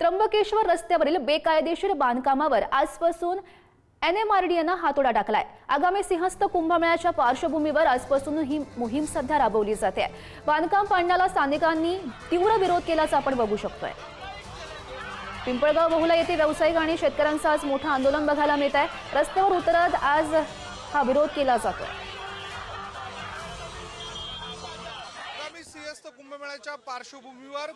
त्र्यंबकेश्वर रस्त्यावरील बेकायदेशीर बांधकामावर आजपासून NMRDAनं हातोडा टाकलाय। आगामी सिंहस्थ कुंभमेळ्याच्या पार्श्वभूमीवर आजपासून ही मोहीम सध्या राबवली जाते। बांधकाम पाडण्याला स्थानिकांनी तीव्र विरोध केल्याचं आपण बघू शकतोय। पिंपळगाव बहुला येथे व्यावसायिक आणि शेतकऱ्यांचं आज मोठं आंदोलन बघायला मिळत आहे। रस्त्यावर उतरत आज हा विरोध केला जातोय। सिंहस्थ कुंभमेळ्याच्या पार्श्वभूमीवर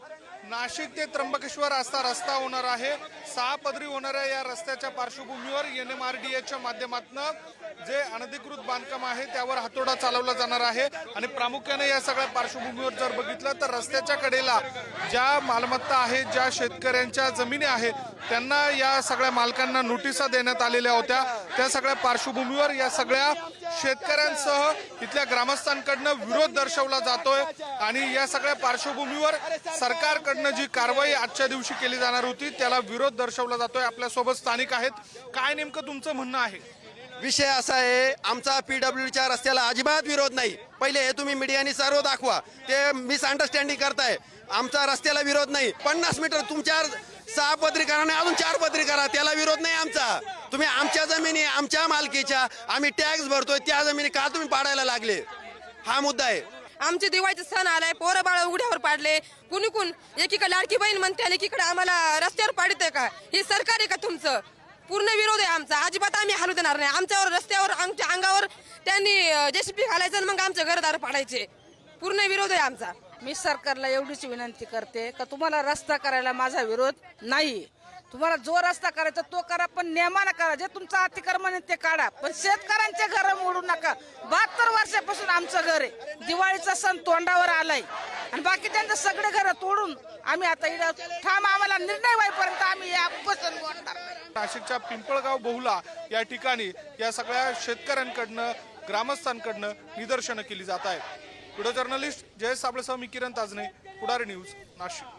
नाशिक ते त्र्यंबकेश्वर असा रस्ता होणार आहे। 6 पदरी होणाऱ्या या रस्त्याच्या पार्श्वभूमीवर NMRDAच्या माध्यमातून जे अनधिकृत बांधकाम आहे त्यावर हातोडा चालवला जाणार आहे। आणि प्रामुख्याने या सगळ्या पार्श्वभूमीवर जर बघितलं तर रस्त्याच्या कडेला ज्या मालमत्ता आहेत, ज्या शेतकऱ्यांच्या जमिनी आहेत, त्यांना या सगळ्या मालकांना नोटिसा देण्यात आलेल्या होत्या। त्या सगळ्या पार्श्वभूमीवर या सगळ्या शेतकऱ्यांसह इथल्या ग्रामस्थांकडनं विरोध दर्शवला जातोय। आणि या सगळ्या पार्श्वभूमीवर सरकारकडनं जी कारवाई आजच्या दिवशी केली जाणार होती त्याला विरोध दर्शवला जातोय। आपल्यासोबत स्थानिक आहेत, काय नेमकं तुमचं म्हणणं आहे? विषय असा आहे, आमचा PWDच्या रस्त्याला अजिबात विरोध नाही। पहिले हे तुम्ही मीडियाने सर्व दाखवा, ते मिसअंडरस्टँडिंग करताय। आमचा रस्त्याला विरोध नाही। 50 मीटर तुमच्या 6 पदरी करा आणि अजून 4 पदरी करा, त्याला विरोध नाही आमचा। तुम्ही आमच्या जमिनी, आमच्या मालकीच्या, आम्ही टॅक्स भरतोय, त्या जमिनी का तुम्ही पाडायला लागले, हा मुद्दा आहे। आमचे दिवाळीचा सण आलाय, पोरं बाळ उघड्यावर पाडले, कुणी एकीकडे लाडकी बहीण म्हणते आणि एकीकडे आम्हाला रस्त्यावर पाडते का? हे सरकार आहे का तुमचं? पूर्ण विरोध आहे आमचा। अजिबात आम्ही हलू देणार नाही। आमच्यावर रस्त्यावर, आमच्या अंगावर त्यांनी JCB घालायचं आणि मग आमचं घरदार पाडायचे। पूर्ण विरोध आहे आमचा। मी सरकारला एवढीच विनंती करते का तुम्हाला रस्ता करायला माझा विरोध नाही। तुम्हाला जो रस्ता करायचा तो करा, पण नियमानं करा। जे तुमचं अतिक्रमण आहे ते काढा, पण शेतकऱ्यांचे घर मोडू नका। 72 वर्षापासून आमचं घर आहे। दिवाळीचा सण तोंडावर आलाय आणि बाकीच्यांचं सगळे घर तोडून आम्ही आता इथं ठाम, आम्हाला निर्णय व्हायपर्यंत आम्ही या उपोषण करणार नाही। नाशिकच्या पिंपळगाव बहुला या ठिकाणी या सगळ्या शेतकऱ्यांकडनं, ग्रामस्थांकडनं निदर्शनं केली जात आहेत। व्हिडिओ जर्नलिस्ट जयेश साबळेसह मी किरण ताजने, पुढारी न्यूज, नाशिक।